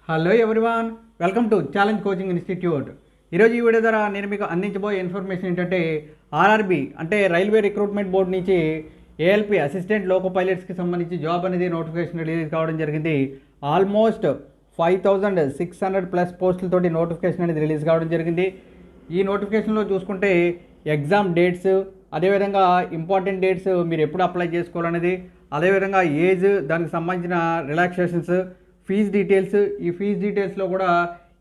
Hello everyone, welcome to challenge coaching institute. ఈరోజు ఈ video ద్వారా నేను మీకు అందించబోయే ఇన్ఫర్మేషన్ ఏంటంటే ఆర్ఆర్బి అంటే రైల్వే రిక్రూట్మెంట్ బోర్డు నుంచి ఏఎల్పి అసిస్టెంట్ లోకో పైలట్స్కి సంబంధించి జాబ్ అనేది నోటిఫికేషన్ రిలీజ్ కావడం జరిగింది. ఆల్మోస్ట్ 5600 ప్లస్ పోస్టులతోటి నోటిఫికేషన్ అనేది రిలీజ్ కావడం జరిగింది. ఈ నోటిఫికేషన్లో చూసుకుంటే ఎగ్జామ్ డేట్స్, అదేవిధంగా ఇంపార్టెంట్ డేట్స్, మీరు ఎప్పుడు అప్లై చేసుకోవాలనేది, అదేవిధంగా ఏజ్, దానికి సంబంధించిన రిలాక్సేషన్స్, ఫీజ్ డీటెయిల్స్, ఈ ఫీజ్ డీటెయిల్స్లో కూడా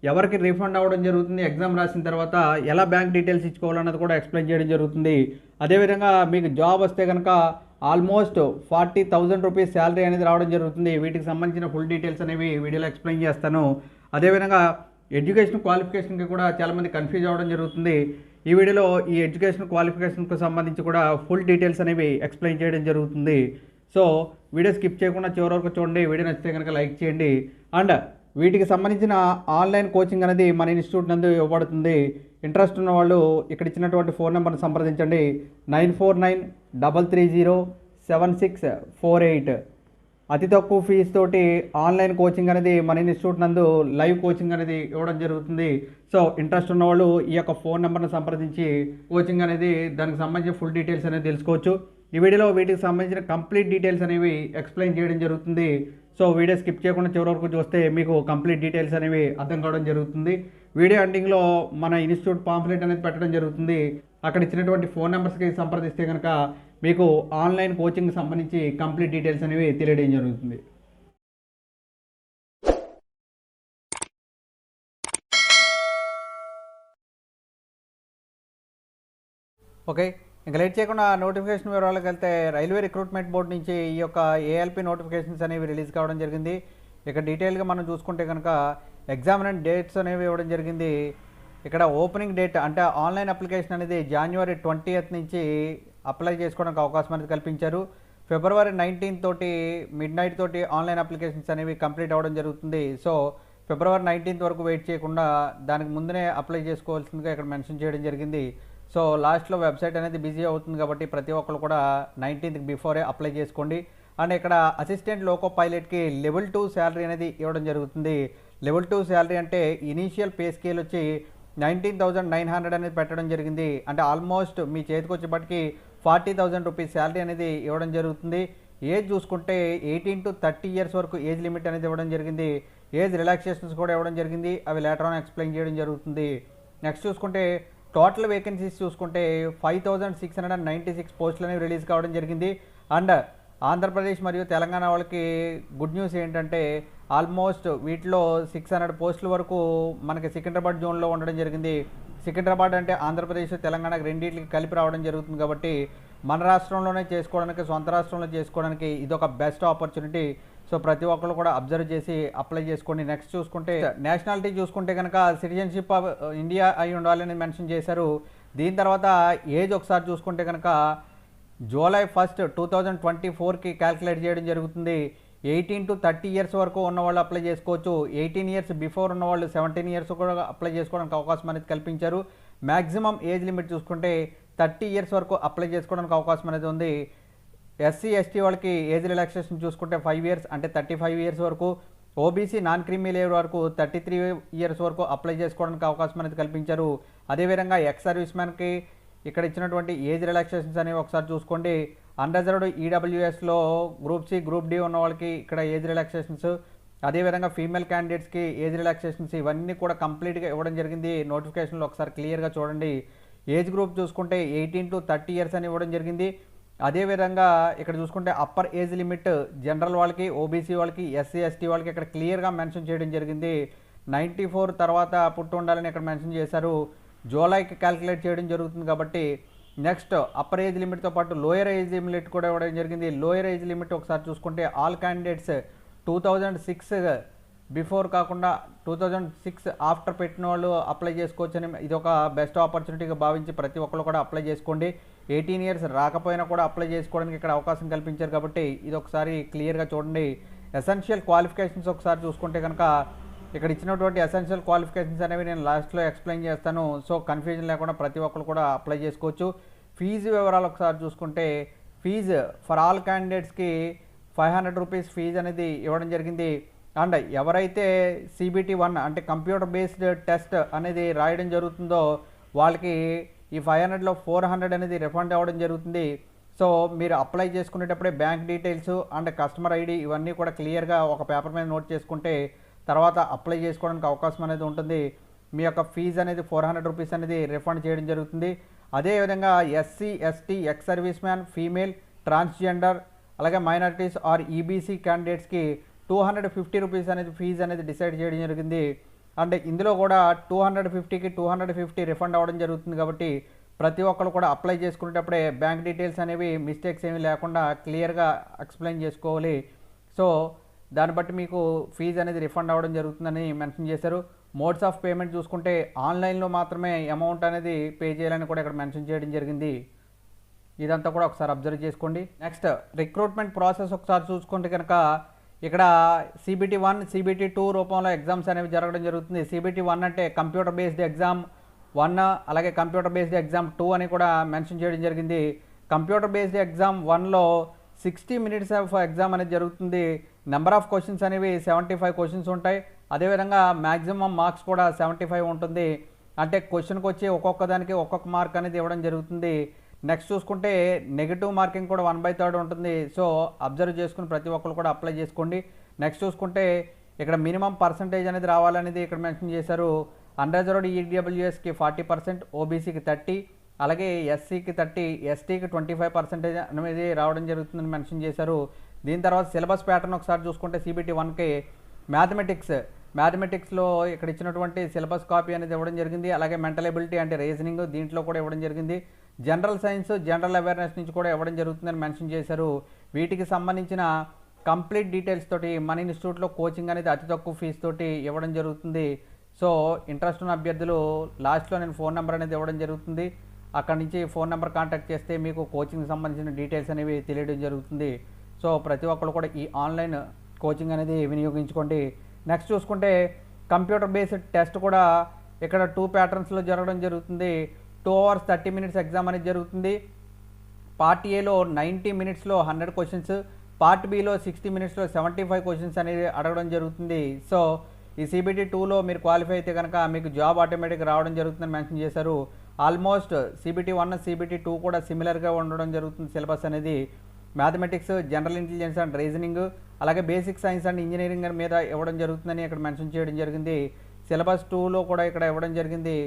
ఎవరికి రీఫండ్ అవ్వడం జరుగుతుంది, ఎగ్జామ్ రాసిన తర్వాత ఎలా బ్యాంక్ డీటెయిల్స్ ఇచ్చుకోవాలన్నది కూడా ఎక్స్ప్లెయిన్ చేయడం జరుగుతుంది. అదేవిధంగా మీకు జాబ్ వస్తే కనుక ఆల్మోస్ట్ 40,000 రూపీస్ శాలరీ అనేది రావడం జరుగుతుంది. వీటికి సంబంధించిన ఫుల్ డీటెయిల్స్ అనేవి వీడియోలో ఎక్స్ప్లెయిన్ చేస్తాను. అదేవిధంగా ఎడ్యుకేషన్ క్వాలిఫికేషన్కి కూడా చాలామంది కన్ఫ్యూజ్ అవ్వడం జరుగుతుంది. ఈ వీడియోలో ఈ ఎడ్యుకేషన్ క్వాలిఫికేషన్కి సంబంధించి కూడా ఫుల్ డీటెయిల్స్ అనేవి ఎక్స్ప్లెయిన్ చేయడం జరుగుతుంది. సో వీడియో స్కిప్ చేయకుండా చివరి వరకు చూడండి. వీడియో నచ్చితే కనుక లైక్ చేయండి. అండ్ వీటికి సంబంధించిన ఆన్లైన్ కోచింగ్ అనేది మన ఇన్స్టిట్యూట్ నందు ఇవ్వబడుతుంది. ఇంట్రెస్ట్ ఉన్న వాళ్ళు ఇక్కడ ఇచ్చినటువంటి ఫోన్ నెంబర్ని సంప్రదించండి. 9493337648. అతి తక్కువ ఫీజు తోటి ఆన్లైన్ కోచింగ్ అనేది మన ఇన్స్టిట్యూట్ నందు లైవ్ కోచింగ్ అనేది ఇవ్వడం జరుగుతుంది. సో ఇంట్రెస్ట్ ఉన్న వాళ్ళు ఈ యొక్క ఫోన్ నెంబర్ని సంప్రదించి కోచింగ్ అనేది దానికి సంబంధించిన ఫుల్ డీటెయిల్స్ అనేది తెలుసుకోవచ్చు. ఈ వీడియోలో వీటికి సంబంధించిన కంప్లీట్ డీటెయిల్స్ అనేవి ఎక్స్ప్లెయిన్ చేయడం జరుగుతుంది. సో వీడియో స్కిప్ చేయకుండా చివరి వరకు చూస్తే మీకు కంప్లీట్ డీటెయిల్స్ అనేవి అర్థం కావడం జరుగుతుంది. వీడియో ఎండింగ్లో మన ఇన్స్టిట్యూట్ పాంఫ్లెట్ అనేది పెట్టడం జరుగుతుంది. అక్కడ ఇచ్చినటువంటి ఫోన్ నెంబర్స్కి సంప్రదిస్తే కనుక మీకు ఆన్లైన్ కోచింగ్కి సంబంధించి కంప్లీట్ డీటెయిల్స్ అనేవి తెలియడం జరుగుతుంది. ఓకే, ఇంకా లేట్ చేయకుండా నోటిఫికేషన్ వివరాలకు వెళ్తే రైల్వే రిక్రూట్మెంట్ బోర్డు నుంచి ఈ యొక్క ఏఎల్పి నోటిఫికేషన్స్ అనేవి రిలీజ్ కావడం జరిగింది. ఇక డీటెయిల్గా మనం చూసుకుంటే కనుక ఎగ్జామినెంట్ డేట్స్ అనేవి ఇవ్వడం జరిగింది. ఇక్కడ ఓపెనింగ్ డేట్ అంటే ఆన్లైన్ అప్లికేషన్ అనేది January 20th నుంచి అప్లై చేసుకోవడానికి అవకాశం అనేది కల్పించారు. February 19th తోటి మిడ్ నైట్ తోటి ఆన్లైన్ అప్లికేషన్స్ అనేవి కంప్లీట్ అవ్వడం జరుగుతుంది. సో February 19th వరకు వెయిట్ చేయకుండా దానికి ముందునే అప్లై చేసుకోవాల్సిందిగా ఇక్కడ మెన్షన్ చేయడం జరిగింది. సో లాస్ట్లో వెబ్సైట్ అనేది బిజీ అవుతుంది కాబట్టి ప్రతి ఒక్కరు కూడా 19th బిఫోరే అప్లై చేసుకోండి. అండ్ ఇక్కడ అసిస్టెంట్ లోకో పైలట్కి లెవెల్ 2 శాలరీ అనేది ఇవ్వడం జరుగుతుంది. లెవెల్ 2 శాలరీ అంటే ఇనీషియల్ పే స్కేల్ వచ్చి 19,900 అనేది పెట్టడం జరిగింది. అంటే ఆల్మోస్ట్ మీ చేతికి వచ్చేప్పటికి 40,000 రూపీస్ శాలరీ అనేది ఇవ్వడం జరుగుతుంది. ఏజ్ చూసుకుంటే 18 to 30 years వరకు ఏజ్ లిమిట్ అనేది ఇవ్వడం జరిగింది. ఏజ్ రిలాక్సేషన్స్ కూడా ఇవ్వడం జరిగింది. అవి లేటర్ ఆన్ ఎక్స్ప్లెయిన్ చేయడం జరుగుతుంది. నెక్స్ట్ చూసుకుంటే టోటల్ వేకెన్సీస్ చూసుకుంటే 5,696 పోస్టులు అనేవి రిలీజ్ కావడం జరిగింది. అండ్ ఆంధ్రప్రదేశ్ మరియు తెలంగాణ వాళ్ళకి గుడ్ న్యూస్ ఏంటంటే ఆల్మోస్ట్ వీటిలో 600 పోస్టుల వరకు మనకి సికింద్రాబాద్ జోన్లో ఉండడం జరిగింది. సికింద్రాబాద్ అంటే ఆంధ్రప్రదేశ్ తెలంగాణకి రెండింటికి కలిపి రావడం జరుగుతుంది కాబట్టి మన రాష్ట్రంలోనే చేసుకోవడానికి, సొంత రాష్ట్రంలో చేసుకోవడానికి ఇదొక బెస్ట్ ఆపర్చునిటీ. సో ప్రతి ఒక్కరు కూడా అబ్జర్వ్ చేసి అప్లై చేసుకోండి. నెక్స్ట్ చూసుకుంటే నేషనాలిటీ చూసుకుంటే కనుక సిటిజన్షిప్ ఆఫ్ ఇండియా అయి ఉండాలని మెన్షన్ చేశారు. దీని తర్వాత ఏజ్ ఒకసారి చూసుకుంటే కనుక July 1st 2024కి క్యాల్కులేట్ చేయడం జరుగుతుంది. 18 to 30 years వరకు ఉన్నవాళ్ళు అప్లై చేసుకోవచ్చు. 18 years బిఫోర్ ఉన్నవాళ్ళు 17 years కూడా అప్లై చేసుకోవడానికి అవకాశం అనేది కల్పించారు. మ్యాక్సిమం ఏజ్ లిమిట్ చూసుకుంటే 30 years వరకు అప్లై చేసుకోవడానికి అవకాశం అనేది ఉంది. SC ST వాళ్ళకి ఏజ్ రిలాక్సేషన్ చూసుకుంటే 5 years అంటే 35 years వరకు, ఓబీసీ నాన్ క్రీమీ లేయర్ వరకు 33 years వరకు అప్లై చేసుకోవడానికి అవకాశం అనేది కల్పించారు. అదేవిధంగా ఎక్స్ సర్వీస్ మ్యాన్కి ఇక్కడ ఇచ్చినటువంటి ఏజ్ రిలాక్సేషన్స్ అనేవి ఒకసారి చూసుకోండి. అన్రిజర్వ్డ్ ఈడబ్ల్యూఎస్లో గ్రూప్ సి, గ్రూప్ డి ఉన్న వాళ్ళకి ఇక్కడ ఏజ్ రిలాక్సేషన్స్, అదేవిధంగా ఫీమేల్ క్యాండిడేట్స్కి ఏజ్ రిలాక్సేషన్స్ ఇవన్నీ కూడా కంప్లీట్గా ఇవ్వడం జరిగింది. నోటిఫికేషన్లో ఒకసారి క్లియర్గా చూడండి. ఏజ్ గ్రూప్ చూసుకుంటే 18 to 30 years అని ఇవ్వడం జరిగింది. అదేవిధంగా ఇక్కడ చూసుకుంటే అప్పర్ ఏజ్ లిమిట్ జనరల్ వాళ్ళకి, ఓబీసీ వాళ్ళకి, SC ST వాళ్ళకి ఇక్కడ క్లియర్గా మెన్షన్ చేయడం జరిగింది. 94 తర్వాత పుట్టి ఉండాలని ఇక్కడ మెన్షన్ చేశారు. జూలైకి క్యాల్కులేట్ చేయడం జరుగుతుంది కాబట్టి నెక్స్ట్ అప్పర్ ఏజ్ లిమిట్తో పాటు లోయర్ ఏజ్ లిమిట్ కూడా ఇవ్వడం జరిగింది. లోయర్ ఏజ్ లిమిట్ ఒకసారి చూసుకుంటే ఆల్ క్యాండిడేట్స్ 2006 బిఫోర్ కాకుండా 2006 ఆఫ్టర్ పెట్టిన వాళ్ళు అప్లై చేసుకోవచ్చని ఇది ఒక బెస్ట్ ఆపర్చునిటీగా భావించి ప్రతి ఒక్కరు కూడా అప్లై చేసుకోండి. 18 years రాకపోయినా కూడా అప్లై చేసుకోవడానికి ఇక్కడ అవకాశం కల్పించారు కాబట్టి ఇది ఒకసారి క్లియర్గా చూడండి. ఎసెన్షియల్ క్వాలిఫికేషన్స్ ఒకసారి చూసుకుంటే కనుక ఇక్కడ ఇచ్చినటువంటి ఎసెన్షియల్ క్వాలిఫికేషన్స్ అనేవి నేను లాస్ట్లో ఎక్స్ప్లెయిన్ చేస్తాను. సో కన్ఫ్యూజన్ లేకుండా ప్రతి ఒక్కరు కూడా అప్లై చేసుకోవచ్చు. ఫీజు వివరాలు ఒకసారి చూసుకుంటే ఫీజు ఫర్ ఆల్ క్యాండిడేట్స్కి 500 రూపీస్ ఫీజు అనేది ఇవ్వడం జరిగింది. అండ్ ఎవరైతే CBT1 అంటే కంప్యూటర్ బేస్డ్ టెస్ట్ అనేది రాయడం జరుగుతుందో వాళ్ళకి ఈ 500లో 400 అనేది రిఫండ్ అవ్వడం జరుగుతుంది. సో మీరు అప్లై చేసుకునేటప్పుడే bank details and customer ID ఇవన్నీ కూడా క్లియర్గా ఒక పేపర్ మీద నోట్ చేసుకుంటే తర్వాత అప్లై చేసుకోవడానికి అవకాశం అనేది ఉంటుంది. మీ యొక్క ఫీజు అనేది 400 రూపీస్ అనేది రిఫండ్ చేయడం జరుగుతుంది. అదేవిధంగా SC, ST, ex service man, female, transgender అలాగే మైనారిటీస్ ఆర్ EBC క్యాండిడేట్స్కి 250 రూపీస్ అనేది ఫీజు అనేది డిసైడ్ చేయడం జరిగింది. అండ్ ఇందులో కూడా 250కి 250 రిఫండ్ అవ్వడం జరుగుతుంది. కాబట్టి ప్రతి ఒక్కరు కూడా అప్లై చేసుకునేటప్పుడే బ్యాంక్ డీటెయిల్స్ అనేవి మిస్టేక్స్ ఏమీ లేకుండా క్లియర్గా ఎక్స్ప్లెయిన్ చేసుకోవాలి. సో దాన్ని బట్టి మీకు ఫీజు అనేది రిఫండ్ అవ్వడం జరుగుతుందని మెన్షన్ చేశారు. మోడ్స్ ఆఫ్ పేమెంట్ చూసుకుంటే ఆన్లైన్లో మాత్రమే అమౌంట్ అనేది పే చేయాలని కూడా ఇక్కడ మెన్షన్ చేయడం జరిగింది. ఇదంతా కూడా ఒకసారి అబ్జర్వ్ చేసుకోండి. నెక్స్ట్ రిక్రూట్మెంట్ ప్రాసెస్ ఒకసారి చూసుకుంటే కనుక ఇక్కడ CBT1, CBT2 రూపంలో ఎగ్జామ్స్ అనేవి జరగడం జరుగుతుంది. CBT1 అంటే కంప్యూటర్ బేస్డ్ ఎగ్జామ్ 1, అలాగే కంప్యూటర్ బేస్డ్ ఎగ్జామ్ 2 అని కూడా మెన్షన్ చేయడం జరిగింది. కంప్యూటర్ బేస్డ్ ఎగ్జామ్ 1లో 60 మినిట్స్ ఆఫ్ ఎగ్జామ్ అనేది జరుగుతుంది. నెంబర్ ఆఫ్ క్వశ్చన్స్ అనేవి 75 క్వశ్చన్స్ ఉంటాయి. అదేవిధంగా మ్యాక్సిమం మార్క్స్ కూడా 75 ఉంటుంది. అంటే క్వశ్చన్కి వచ్చి ఒక్కొక్క దానికి ఒక్కొక్క మార్క్ అనేది ఇవ్వడం జరుగుతుంది. నెక్స్ట్ చూసుకుంటే నెగిటివ్ మార్కింగ్ కూడా 1/3 ఉంటుంది. సో అబ్జర్వ్ చేసుకుని ప్రతి ఒక్కరు కూడా అప్లై చేసుకోండి. నెక్స్ట్ చూసుకుంటే ఇక్కడ మినిమం పర్సంటేజ్ అనేది రావాలనేది ఇక్కడ మెన్షన్ చేశారు. అన్రిజర్వ్డ్ EWSకి 40%, OBCకి 30%, అలాగే SCకి 30%, STకి 25% అనేది రావడం జరుగుతుందని మెన్షన్ చేశారు. దీని తర్వాత సిలబస్ ప్యాటర్న్ ఒకసారి చూసుకుంటే CBT1కి మ్యాథమెటిక్స్లో ఇక్కడ ఇచ్చినటువంటి సిలబస్ కాపీ అనేది ఇవ్వడం జరిగింది. అలాగే మెంటల్ ఎబిలిటీ అంటే రీజనింగ్ దీంట్లో కూడా ఇవ్వడం జరిగింది. జనరల్ సైన్స్, జనరల్ అవేర్నెస్ నుంచి కూడా ఇవ్వడం జరుగుతుందని మెన్షన్ చేశారు. వీటికి సంబంధించిన కంప్లీట్ డీటెయిల్స్ తోటి మన ఇన్స్టిట్యూట్లో కోచింగ్ అనేది అతి తక్కువ ఫీజు తోటి ఇవ్వడం జరుగుతుంది. సో ఇంట్రెస్ట్ ఉన్న అభ్యర్థులు లాస్ట్లో నేను ఫోన్ నెంబర్ అనేది ఇవ్వడం జరుగుతుంది. అక్కడి నుంచి ఫోన్ నెంబర్ కాంటాక్ట్ చేస్తే మీకు కోచింగ్కి సంబంధించిన డీటెయిల్స్ అనేవి తెలియడం జరుగుతుంది. సో ప్రతి ఒక్కరు కూడా ఈ ఆన్లైన్ కోచింగ్ అనేది వినియోగించుకోండి. నెక్స్ట్ చూసుకుంటే కంప్యూటర్ బేస్డ్ టెస్ట్ కూడా ఇక్కడ 2 ప్యాటర్న్స్లో జరగడం జరుగుతుంది. 2 hours 30 minutes ఎగ్జామ్ అనేది జరుగుతుంది. పార్ట్ ఏలో 90 minutesలో 100 క్వశ్చన్స్, పార్ట్ బిలో 60 minutesలో 75 క్వశ్చన్స్ అనేది అడగడం జరుగుతుంది. సో ఈ CBT2లో మీరు క్వాలిఫై అయితే కనుక మీకు జాబ్ ఆటోమేటిక్గా రావడం జరుగుతుందని మెన్షన్ చేశారు. ఆల్మోస్ట్ CBT1, CBT2 కూడా సిమిలర్గా ఉండడం జరుగుతుంది. సిలబస్ అనేది mathematics, general intelligence and reasoning, అలాగే బేసిక్ సైన్స్ అండ్ ఇంజనీరింగ్ మీద ఇవ్వడం జరుగుతుందని ఇక్కడ మెన్షన్ చేయడం జరిగింది. సిలబస్ 2లో కూడా ఇక్కడ ఇవ్వడం జరిగింది.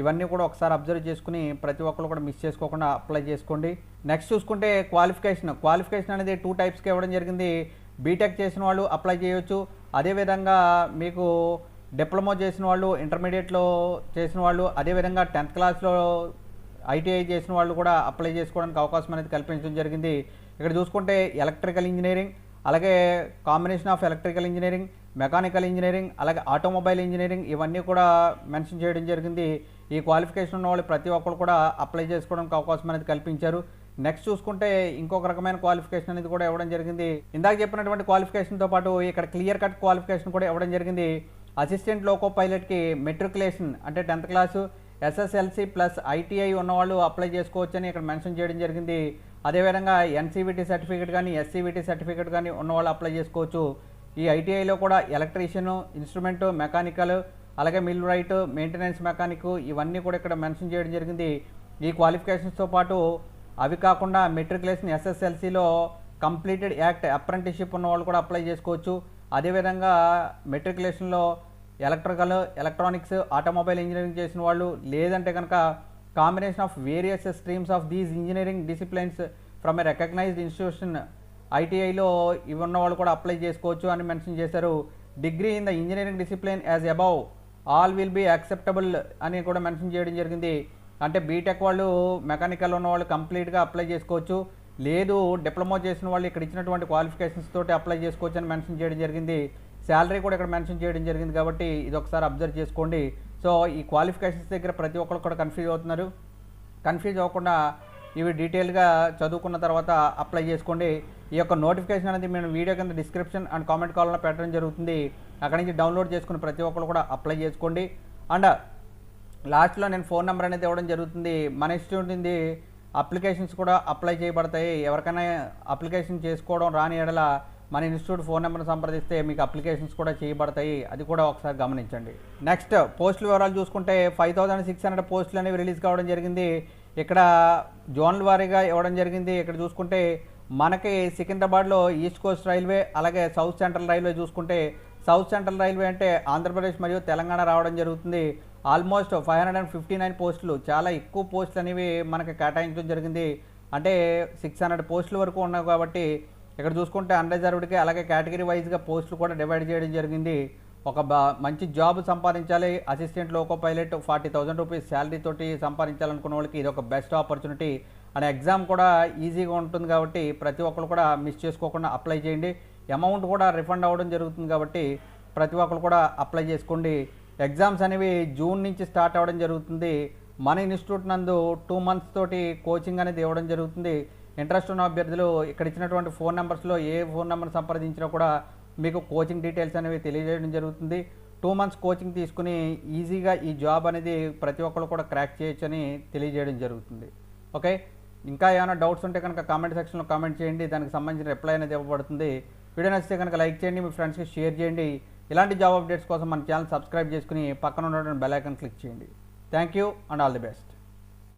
ఇవన్నీ కూడా ఒకసారి అబ్జర్వ్ చేసుకుని ప్రతి ఒక్కరు కూడా మిస్ చేసుకోకుండా అప్లై చేసుకోండి. నెక్స్ట్ చూసుకుంటే క్వాలిఫికేషన్ అనేది 2 typesకి ఇవ్వడం జరిగింది. బీటెక్ చేసిన వాళ్ళు అప్లై చేయొచ్చు. అదేవిధంగా మీకు డిప్లొమా చేసిన వాళ్ళు, ఇంటర్మీడియట్లో చేసిన వాళ్ళు, అదేవిధంగా 10th క్లాస్లో ITI చేసిన వాళ్ళు కూడా అప్లై చేసుకోవడానికి అవకాశం అనేది కల్పించడం జరిగింది. ఇక్కడ చూసుకుంటే ఎలక్ట్రికల్ ఇంజనీరింగ్, అలాగే combination of electrical engineering, mechanical engineering, అలాగే ఆటోమొబైల్ ఇంజనీరింగ్ ఇవన్నీ కూడా మెన్షన్ చేయడం జరిగింది. ఈ క్వాలిఫికేషన్ ఉన్న వాళ్ళు ప్రతి ఒక్కరు కూడా అప్లై చేసుకోవడానికి అవకాశం అనేది కల్పించారు. నెక్స్ట్ చూసుకుంటే ఇంకొక రకమైన క్వాలిఫికేషన్ అనేది కూడా ఇవ్వడం జరిగింది. ఇందాక చెప్పినటువంటి క్వాలిఫికేషన్తో పాటు ఇక్కడ క్లియర్ కట్ క్వాలిఫికేషన్ కూడా ఇవ్వడం జరిగింది. అసిస్టెంట్ లోకో పైలట్కి మెట్రికులేషన్ అంటే 10th class, SSLC plus ITI ఉన్నవాళ్ళు అప్లై చేసుకోవచ్చు అని ఇక్కడ మెన్షన్ చేయడం జరిగింది. అదేవిధంగా NCVT సర్టిఫికేట్ కానీ, SCVT సర్టిఫికేట్ కానీ ఉన్నవాళ్ళు అప్లై చేసుకోవచ్చు. ఈ ITIలో కూడా ఎలక్ట్రీషియన్, ఇన్స్ట్రుమెంట్, మెకానికల్, అలాగే మిల్ రైట్, మెయింటెనెన్స్ మెకానిక్ ఇవన్నీ కూడా ఇక్కడ మెన్షన్ చేయడం జరిగింది. ఈ క్వాలిఫికేషన్స్తో పాటు అవి కాకుండా మెట్రికులేషన్ SSLCలో కంప్లీటెడ్ యాక్ట్ అప్రెంటిస్షిప్ ఉన్న వాళ్ళు కూడా అప్లై చేసుకోవచ్చు. అదేవిధంగా మెట్రికులేషన్లో ఎలక్ట్రికల్, ఎలక్ట్రానిక్స్, ఆటోమొబైల్ ఇంజనీరింగ్ చేసిన వాళ్ళు, లేదంటే కనుక combination of various streams of these engineering disciplines from a recognised institution ITIలో ఇవి ఉన్న వాళ్ళు కూడా అప్లై చేసుకోవచ్చు అని మెన్షన్ చేశారు. Degree in the engineering discipline as above all will be acceptable అని కూడా మెన్షన్ చేయడం జరిగింది. అంటే బీటెక్ వాళ్ళు, మెకానికల్ ఉన్న వాళ్ళు కంప్లీట్గా అప్లై చేసుకోవచ్చు. లేదు డిప్లొమా చేసిన వాళ్ళు ఇక్కడ ఇచ్చినటువంటి క్వాలిఫికేషన్స్ తోటి అప్లై చేసుకోవచ్చు అని మెన్షన్ చేయడం జరిగింది. శాలరీ కూడా ఇక్కడ మెన్షన్ చేయడం జరిగింది. కాబట్టి ఇది ఒకసారి అబ్జర్వ్ చేసుకోండి. సో ఈ క్వాలిఫికేషన్స్ దగ్గర ప్రతి ఒక్కరు కూడా కన్ఫ్యూజ్ అవుతున్నారు. కన్ఫ్యూజ్ అవ్వకుండా ఇవి డీటెయిల్గా చదువుకున్న తర్వాత అప్లై చేసుకోండి. ఈ యొక్క నోటిఫికేషన్ అనేది మేము వీడియో కింద డిస్క్రిప్షన్ అండ్ కామెంట్ కాల్లో పెట్టడం జరుగుతుంది. అక్కడి నుంచి డౌన్లోడ్ చేసుకుని ప్రతి ఒక్కరు కూడా అప్లై చేసుకోండి. అండ్ లాస్ట్లో నేను ఫోన్ నెంబర్ అనేది ఇవ్వడం జరుగుతుంది. మన ఇన్స్టిట్యూట్ నుండి అప్లికేషన్స్ కూడా అప్లై చేయబడతాయి. ఎవరికైనా అప్లికేషన్ చేసుకోవడం రాని ఎడల మన ఇన్స్టిట్యూట్ ఫోన్ నెంబర్ని సంప్రదిస్తే మీకు అప్లికేషన్స్ కూడా చేయబడతాయి, అది కూడా ఒకసారి గమనించండి. నెక్స్ట్ పోస్టుల వివరాలు చూసుకుంటే 5600 పోస్టులు అనేవి రిలీజ్ కావడం జరిగింది. ఇక్కడ జోన్ల వారీగా ఇవ్వడం జరిగింది. ఇక్కడ చూసుకుంటే మనకి సికింద్రాబాద్లో ఈస్ట్ కోస్ట్ రైల్వే, అలాగే సౌత్ సెంట్రల్ రైల్వే చూసుకుంటే సౌత్ సెంట్రల్ రైల్వే అంటే ఆంధ్రప్రదేశ్ మరియు తెలంగాణ రావడం జరుగుతుంది. ఆల్మోస్ట్ 559 పోస్టులు, చాలా ఎక్కువ పోస్టులు అనేవి మనకి కేటాయించడం జరిగింది. అంటే 600 పోస్టుల వరకు ఉన్నాయి కాబట్టి ఇక్కడ చూసుకుంటే అన్రిజర్వ్డ్కి అలాగే కేటగిరీ వైజ్గా పోస్టులు కూడా డివైడ్ చేయడం జరిగింది. ఒక మంచి జాబ్ సంపాదించాలి, assistant loco pilot 40,000 rupees salary తోటి సంపాదించాలనుకున్న వాళ్ళకి ఇది ఒక బెస్ట్ ఆపర్చునిటీ. అండ్ ఎగ్జామ్ కూడా ఈజీగా ఉంటుంది కాబట్టి ప్రతి ఒక్కరు కూడా మిస్ చేసుకోకుండా అప్లై చేయండి. అమౌంట్ కూడా రిఫండ్ అవ్వడం జరుగుతుంది కాబట్టి ప్రతి ఒక్కరు కూడా అప్లై చేసుకోండి. ఎగ్జామ్స్ అనేవి జూన్ నుంచి స్టార్ట్ అవ్వడం జరుగుతుంది. మన ఇన్స్టిట్యూట్ నందు 2 months తోటి కోచింగ్ అనేది ఇవ్వడం జరుగుతుంది. ఇంట్రెస్ట్ ఉన్న అభ్యర్థులు ఇక్కడ ఇచ్చినటువంటి ఫోన్ నెంబర్స్లో ఏ ఫోన్ నెంబర్ సంప్రదించినా కూడా మీకు కోచింగ్ డీటెయిల్స్ అనేవి తెలియజేయడం జరుగుతుంది. 2 months కోచింగ్ తీసుకుని ఈజీగా ఈ జాబ్ అనేది ప్రతి ఒక్కరు కూడా క్రాక్ చేయొచ్చని తెలియజేయడం జరుగుతుంది. ఓకే, ఇంకా ఏమైనా డౌట్స్ ఉంటే కనుక కామెంట్ సెక్షన్లో కామెంట్ చేయండి, దానికి సంబంధించిన రిప్లై అనేది ఇవ్వబడుతుంది. వీడియో నచ్చితే కనుక లైక్ చేయండి, మీ ఫ్రెండ్స్కి షేర్ చేయండి. ఇలాంటి జాబ్ అప్డేట్స్ కోసం మన ఛానల్ సబ్స్క్రైబ్ చేసుకుని పక్కన ఉన్నటువంటి బెల్ ఐకాన్ క్లిక్ చేయండి. Thank you and all the best.